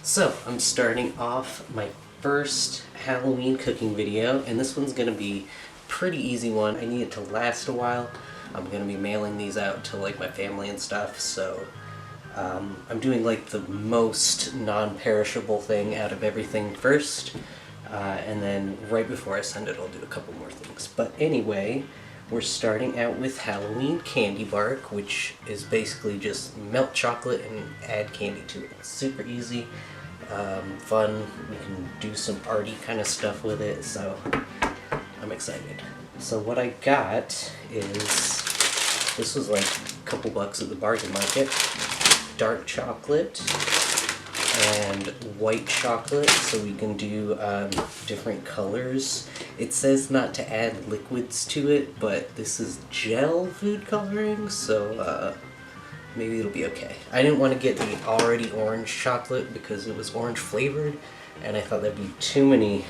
So, I'm starting off my first Halloween cooking video, and this one's gonna be a pretty easy one. I need it to last a while. I'm gonna be mailing these out to like my family and stuff, so I'm doing like the most non-perishable thing out of everything first, and then right before I send it I'll do a couple more things. But anyway, we're starting out with Halloween candy bark, which is basically just melt chocolate and add candy to it. It's super easy, fun. We can do some arty kind of stuff with it, so I'm excited. So what I got is, this was like a couple bucks at the bargain market, dark chocolate and white chocolate, so we can do different colors. It says not to add liquids to it, but this is gel food coloring, so maybe it'll be okay. I didn't want to get the already orange chocolate because it was orange flavored, and I thought that'd be too many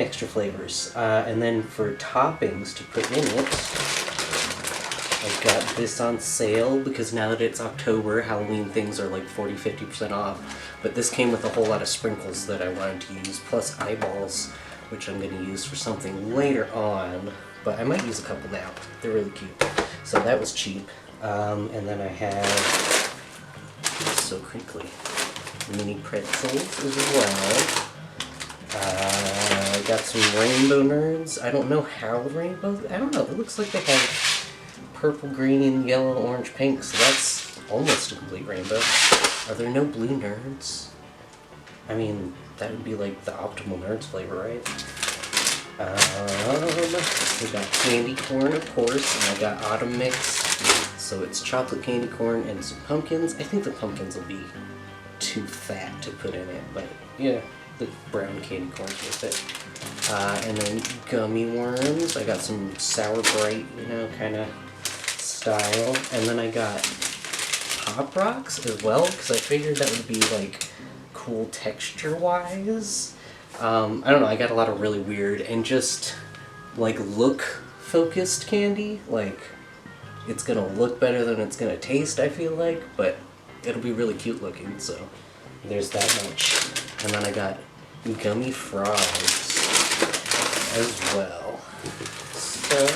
extra flavors. And then for toppings to put in it, I've got this on sale because now that it's October, Halloween things are like 40-50% off. But this came with a whole lot of sprinkles that I wanted to use, plus eyeballs, which I'm going to use for something later on. But I might use a couple now. They're really cute. So that was cheap. And then I have, so crinkly, mini pretzels as well. I got some rainbow nerds. I don't know how rainbow, I don't know, it looks like they have purple, green, yellow, orange, pink, so that's almost a complete rainbow. Are there no blue nerds? I mean, that would be like the optimal nerds flavor, right? We got candy corn, of course, and I got autumn mix, so it's chocolate candy corn and some pumpkins. I think the pumpkins will be too fat to put in it, but yeah, the brown candy corn's with it. And then gummy worms. I got some Sour Bright, you know, kind of style. And then I got Pop Rocks as well, because I figured that would be like cool texture-wise. I don't know, I got a lot of really weird and just like look-focused candy. Like, it's gonna look better than it's gonna taste, I feel like, but it'll be really cute looking, so there's that much. And then I got gummy frogs as well. So,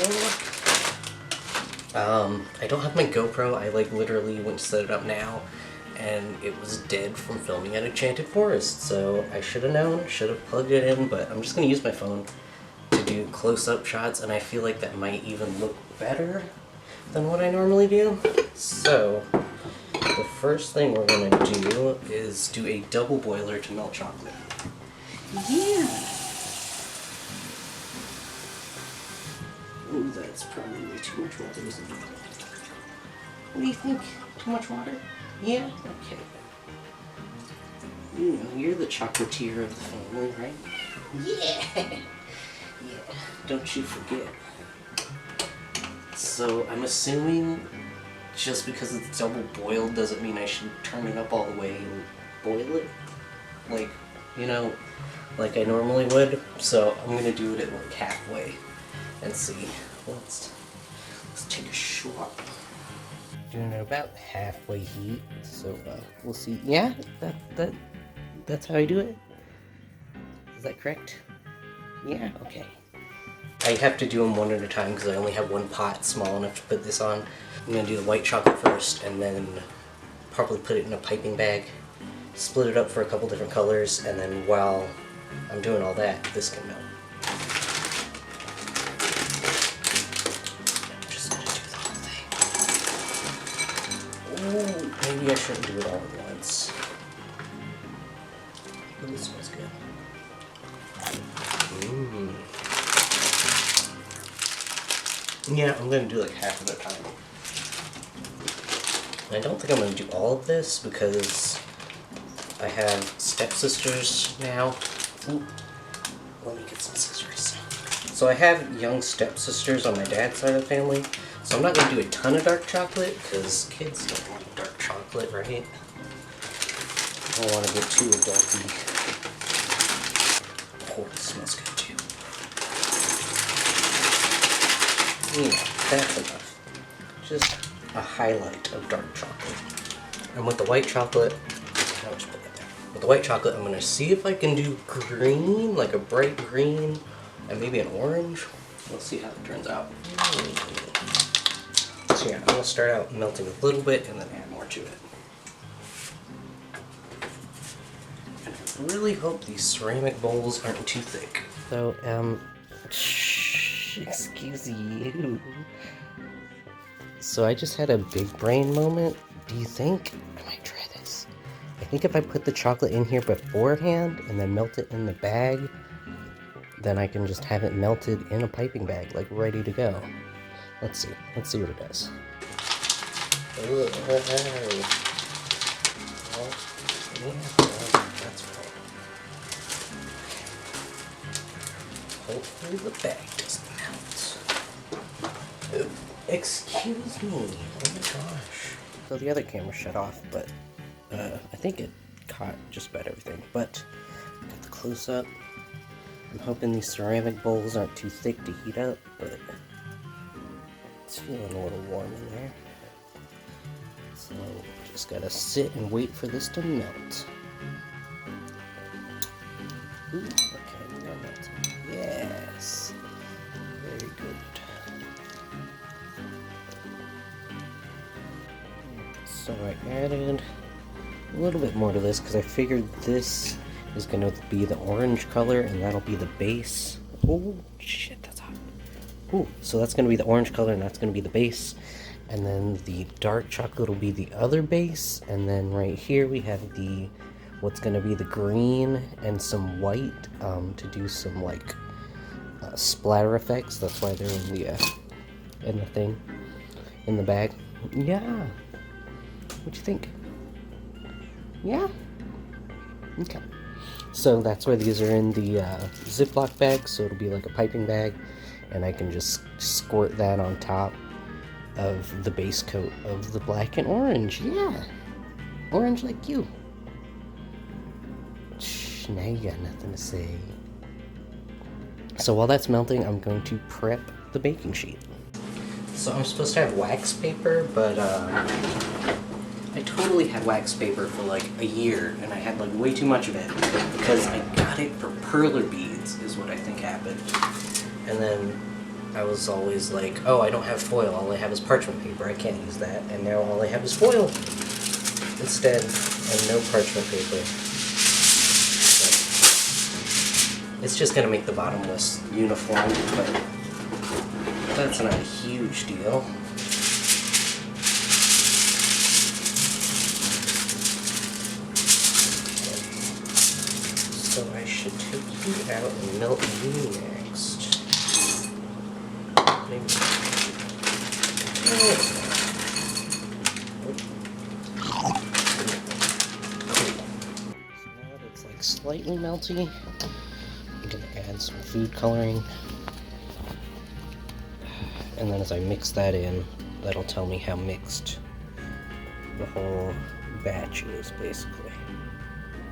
I don't have my GoPro. I like literally went to set it up now, and it was dead from filming at Enchanted Forest, so I should have known, should have plugged it in, but I'm just going to use my phone to do close-up shots, and I feel like that might even look better than what I normally do. So, the first thing we're going to do is do a double boiler to melt chocolate. Yeah! Ooh, that's probably way too much water, isn't it? What do you think? Too much water? Yeah? Okay. You know, you're the chocolatier of the family, right? Yeah! Yeah, don't you forget. So, I'm assuming just because it's double boiled doesn't mean I should turn it up all the way and boil it. Like, you know, like I normally would. So, I'm gonna do it at like halfway and see. Let's take a shot. Doing it about halfway heat, so we'll see. Yeah, that's how I do it. Is that correct? Yeah, okay. I have to do them one at a time because I only have one pot small enough to put this on. I'm gonna do the white chocolate first, and then probably put it in a piping bag, split it up for a couple different colors, and then while I'm doing all that, this can melt. Ooh, maybe I shouldn't do it all at once. Ooh, this smells good. Mmm. Yeah, I'm gonna do like half at a time. I don't think I'm gonna do all of this because I have stepsisters now. Ooh. Let me get some scissors. So I have young stepsisters on my dad's side of the family, so I'm not going to do a ton of dark chocolate, because kids don't like dark chocolate, right? I don't want to get too adulty. Oh, it smells good too. Yeah, that's enough. Just a highlight of dark chocolate. And with the white chocolate, I'll just put that there. With the white chocolate, I'm gonna see if I can do green, like a bright green, and maybe an orange. We'll see how it turns out. So yeah, I'm gonna start out melting a little bit and then add more to it. And I really hope these ceramic bowls aren't too thick. So, excuse you. So I just had a big brain moment. Do you think I might try this? I think if I put the chocolate in here beforehand and then melt it in the bag, then I can just have it melted in a piping bag, like ready to go. Let's see what it does. Oh, yeah, that's right. Hopefully the bag doesn't melt. Excuse me. Oh my gosh. So the other camera shut off, but I think it caught just about everything. But got the close up. I'm hoping these ceramic bowls aren't too thick to heat up, but it's feeling a little warm in there. So just gotta sit and wait for this to melt. Ooh, okay, now melting. Yes. Very good. So I added a little bit more to this because I figured this is going to be the orange color and that'll be the base. Oh shit, that's hot. Ooh, so that's going to be the orange color and that's going to be the base. And then the dark chocolate will be the other base. And then right here we have the what's going to be the green and some white to do some like splatter effects. That's why they're in the thing, in the bag. Yeah. What you think? Yeah? Okay. So that's why these are in the Ziploc bag, so it'll be like a piping bag, and I can just squirt that on top of the base coat of the black and orange. Yeah! Orange like you. Shh, now you got nothing to say. So while that's melting, I'm going to prep the baking sheet. So I'm supposed to have wax paper, but I totally had wax paper for like a year, and I had like way too much of it because I got it for perler beads is what I think happened. And then I was always like, oh, I don't have foil, all I have is parchment paper, I can't use that. And now all I have is foil instead, and no parchment paper. But it's just gonna make the bottom less uniform, but that's not a huge deal. So I should take you out and melt you next. Maybe. Oh. So now that it's like slightly melty, I'm gonna add some food coloring. And then as I mix that in, that'll tell me how mixed the whole batch is, basically.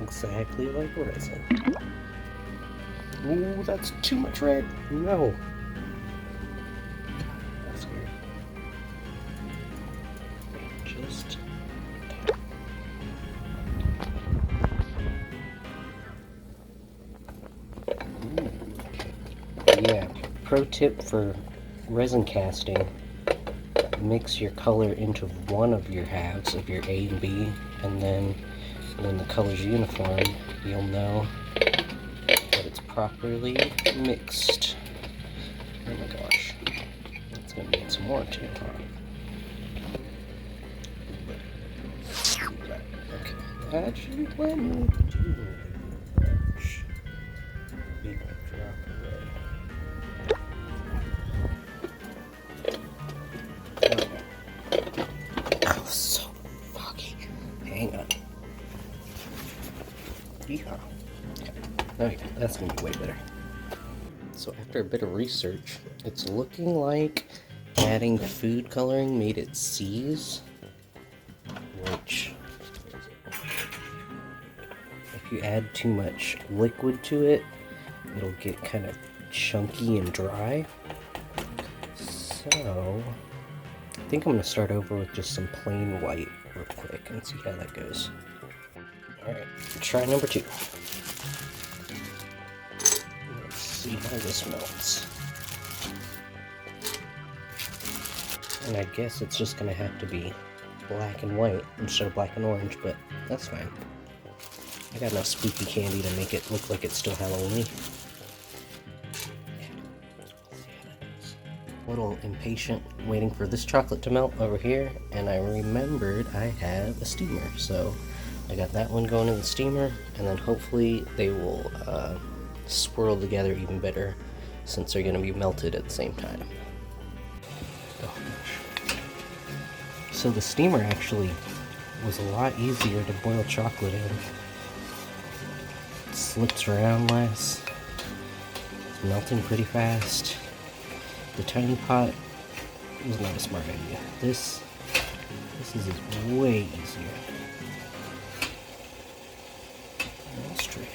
Exactly like resin. Ooh, that's too much red. No. That's weird. Just... Ooh. Yeah, pro tip for resin casting. Mix your color into one of your halves of your A and B, and then when the color's uniform, you'll know that it's properly mixed. Oh my gosh. That's gonna need some more too, huh? Okay, that should let me do much. Big drop away. Oh, so foggy. Hang on. Yeehaw. Okay. There we go. That's gonna be way better. So after a bit of research, it's looking like adding food coloring made it seize, which, if you add too much liquid to it, it'll get kind of chunky and dry. So I think I'm gonna start over with just some plain white real quick and see how that goes. Alright, try number 2. Let's see how this melts. And I guess it's just gonna have to be black and white instead of black and orange, but that's fine. I got enough spooky candy to make it look like it's still Halloween. A little impatient waiting for this chocolate to melt over here, and I remembered I have a steamer, so I got that one going in the steamer, and then hopefully they will swirl together even better since they're going to be melted at the same time. Oh gosh. So the steamer actually was a lot easier to boil chocolate in. It slips around less. It's melting pretty fast. The tiny pot was not a smart idea. This is way easier. Almost ready.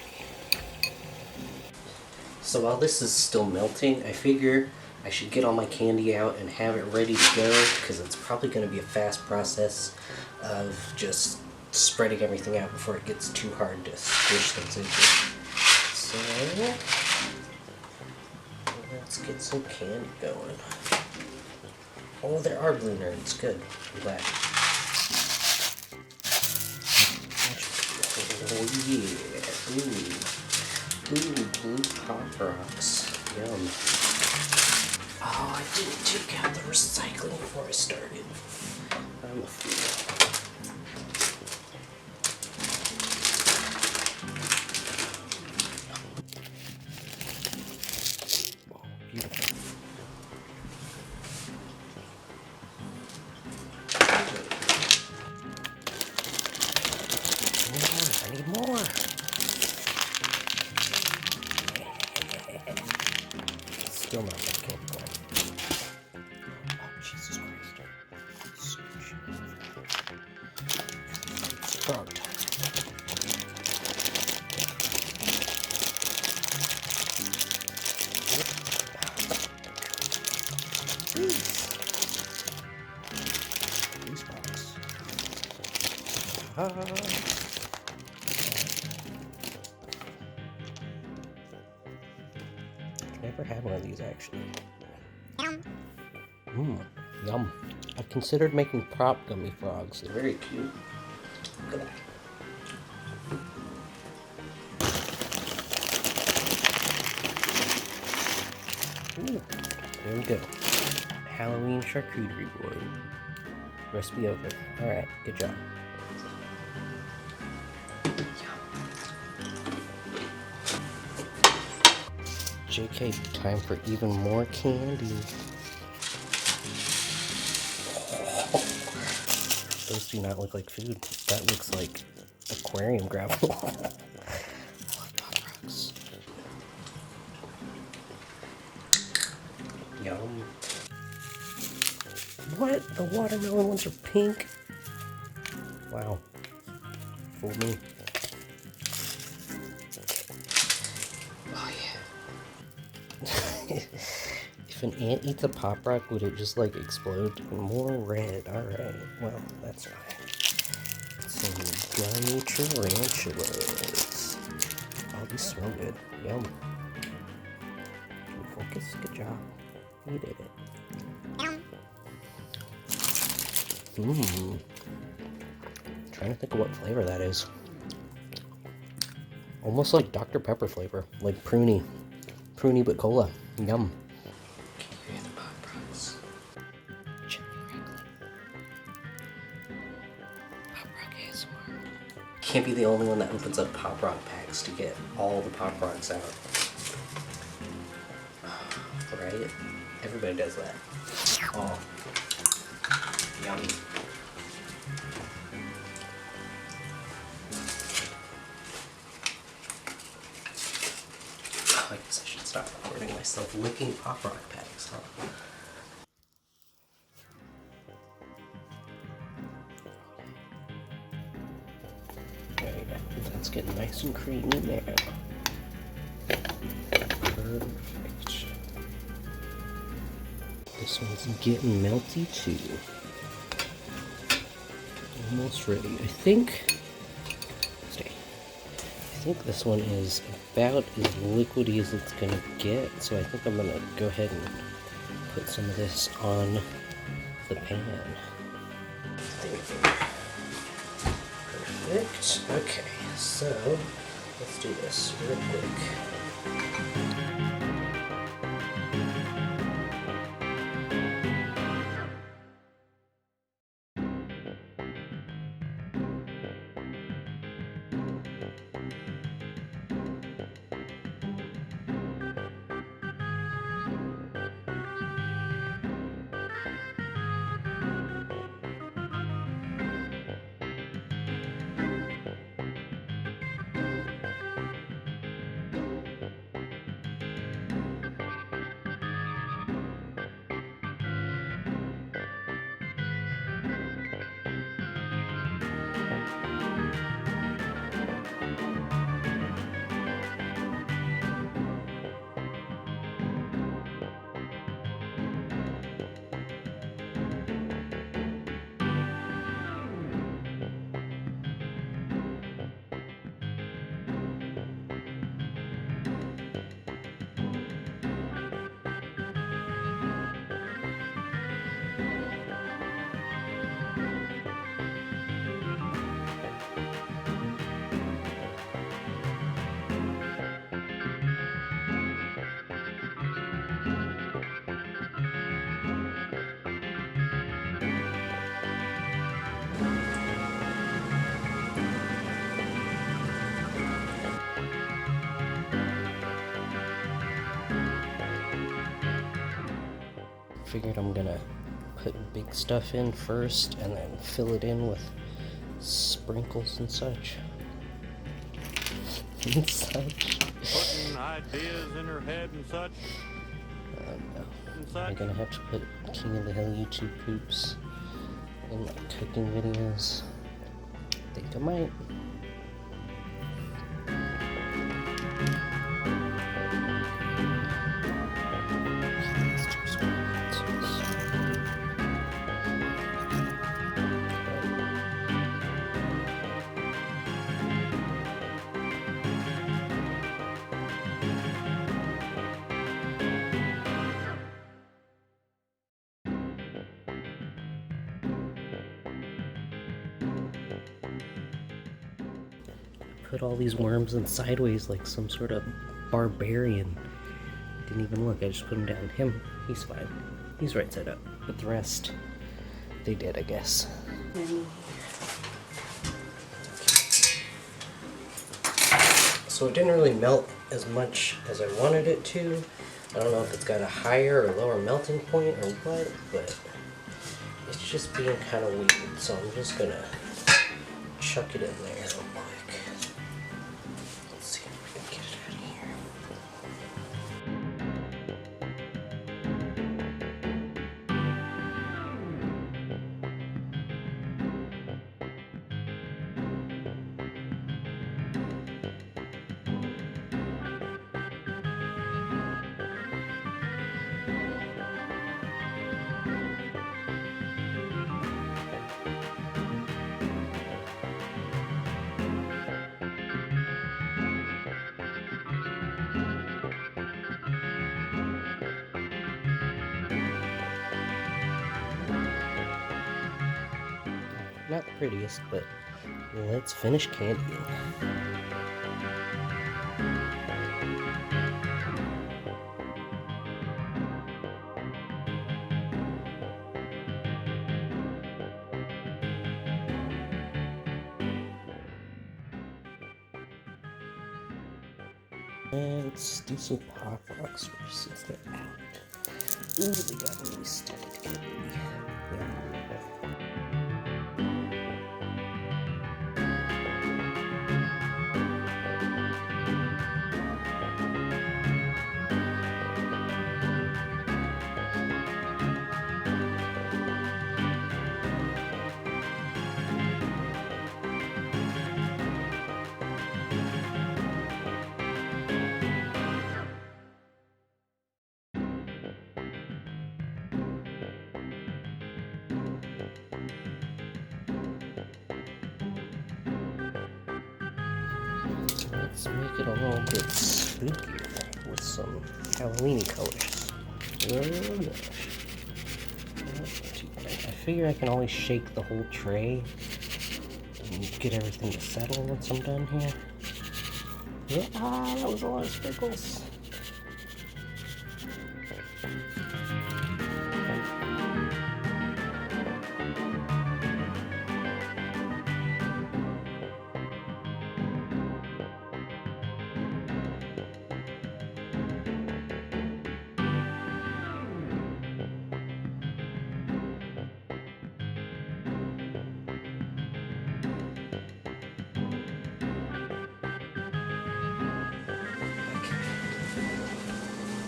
So while this is still melting, I figure I should get all my candy out and have it ready to go, because it's probably going to be a fast process of just spreading everything out before it gets too hard to squish things into. So let's get some candy going. Oh, there are blue nerds. Good. I'm glad. Oh yeah. Ooh, blue Pop Rocks. Yum. Oh, I didn't take out the recycling before I started. I'm a fool. Oh, beautiful. I need more. Still not that candy corn. Oh, Jesus Christ. It's frog time. These box. Never had one of these actually. Yum. I've considered making prop gummy frogs. They're very cute. Look at that. Ooh, there we go. Halloween charcuterie board. Recipe over. Alright, good job. JK, time for even more candy. Those do not look like food. That looks like aquarium gravel. I love Pop Rocks. Yum. What? The watermelon ones are pink? Wow. Fooled me. Oh yeah. If an ant eats a Pop Rock, would it just like explode? More red. Alright. Well, that's fine. Some gummy tarantulas. Oh, these smell good. Yum. Can you focus? Good job. You did it. Trying to think of what flavor that is. Almost like Dr. Pepper flavor. Like pruny. Pruny but cola. Yum. Can you hear the Pop Rocks? Chili crackling. Pop Rock ASMR. Can't be the only one that opens up Pop Rock packs to get all the Pop Rocks out. Right? Everybody does that. Oh. Yummy. I guess I should stop recording myself licking Pop Rock packs, huh? There you go. That's getting nice and creamy there. Perfect. This one's getting melty too. Almost ready. I think. Stay. think this one is about as liquidy as it's gonna get, so I think I'm gonna go ahead and put some of this on the pan. Perfect. Okay, so let's do this real quick. Figured I'm gonna put big stuff in first and then fill it in with sprinkles and such. And such. Putting ideas in her head and such. No. I'm gonna have to put King of the Hill YouTube poops in my cooking videos. I think I might. Put all these worms in sideways like some sort of barbarian. Didn't even look, I just put him down. He's fine. He's right side up. But the rest, they did, I guess. So it didn't really melt as much as I wanted it to. I don't know if it's got a higher or lower melting point or what, but it's just being kind of weird. So I'm just gonna chuck it in there real quick. Let's see if we can get it out of here. Not the prettiest, but let's finish candying. Let's do some pop rocks first since they're out. Ooh, they got really sticky together. Yeah. Let's make it a little bit spookier with some Halloweeny colors. Oh gosh. I figure I can always shake the whole tray and get everything to settle once I'm done here. Ah, that was a lot of sprinkles.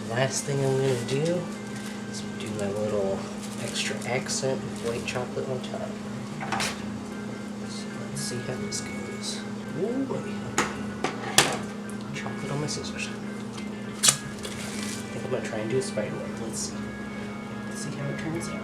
Last thing I'm going to do is do my little extra accent of white chocolate on top. So let's see how this goes. Ooh, buddy. Chocolate on my scissors. I think I'm going to try and do a spider web. Let's see. Let's see how it turns out.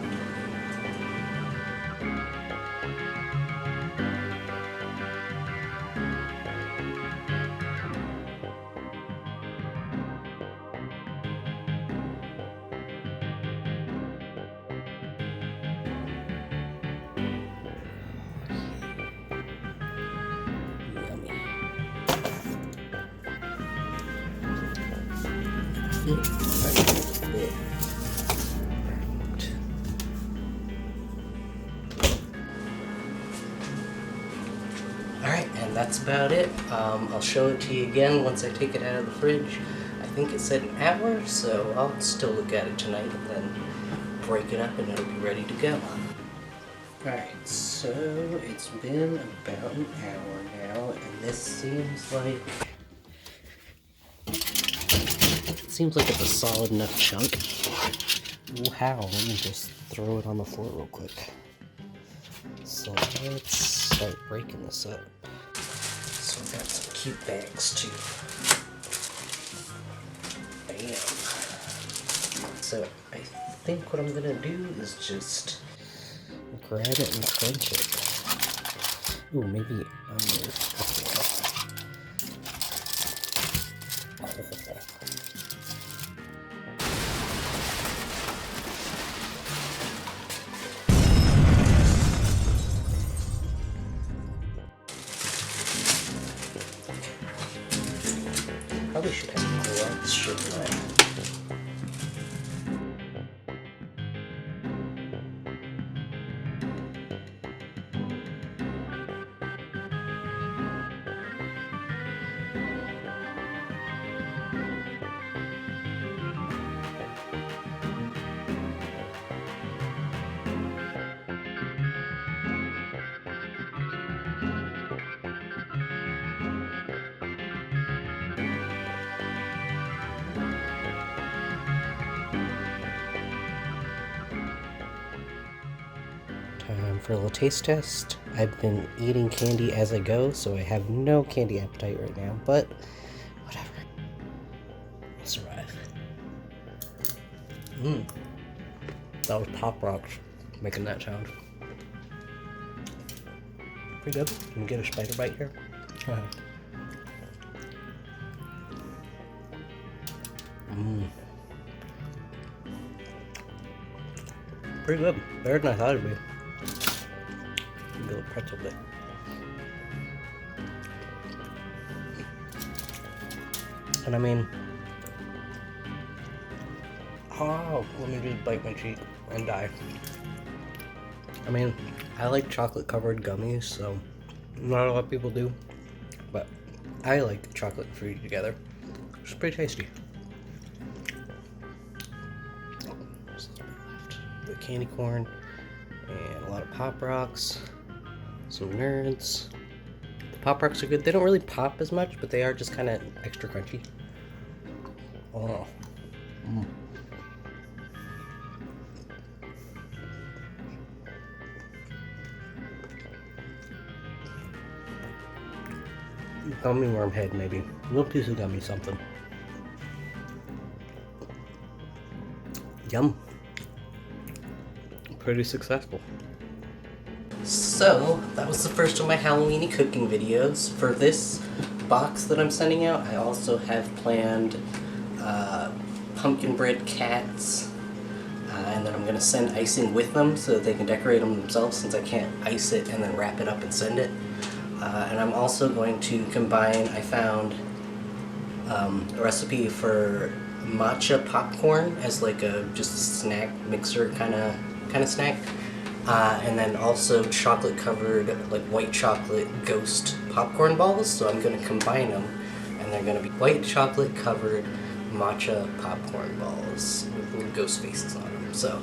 Alright, and that's about it. I'll show it to you again once I take it out of the fridge. I think it said an hour, so I'll still look at it tonight and then break it up and it'll be ready to go. Alright, so it's been about an hour now, and this seems like it's a solid enough chunk. Wow, let me just throw it on the floor real quick. So let's start breaking this up. So I've got some cute bags too. Bam. So I think what I'm gonna do is just grab it and crunch it. Ooh, maybe under. Probably should have gloves, shouldn't I? Time for a little taste test. I've been eating candy as I go, so I have no candy appetite right now, but whatever. I'll survive. That was Pop Rocks making that sound. Pretty good. Can we get a spider bite here? Pretty good. Better than I thought it'd be. A little pretzel bit. And I mean, oh, let me just bite my cheek and die. I mean, I like chocolate covered gummies, so not a lot of people do, but I like the chocolate and fruity together. It's pretty tasty. The candy corn and a lot of Pop Rocks, some Nerds. The Pop Rocks are good. They don't really pop as much, but they are just kind of extra crunchy. Oh. Gummy worm head, maybe. A little piece of gummy something. Yum. Pretty successful. So, that was the first of my Halloweeny cooking videos. For this box that I'm sending out, I also have planned pumpkin bread cats, and then I'm going to send icing with them so that they can decorate them themselves, since I can't ice it and then wrap it up and send it. And I'm also going to combine, I found a recipe for matcha popcorn as like a just snack mixer kind of snack, and then also chocolate covered, like white chocolate ghost popcorn balls. So I'm going to combine them, and they're going to be white chocolate covered matcha popcorn balls with little ghost faces on them. So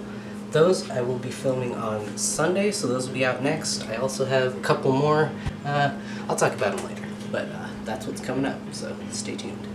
those I will be filming on Sunday, so those will be out next. I also have a couple more. I'll talk about them later, but that's what's coming up, so stay tuned.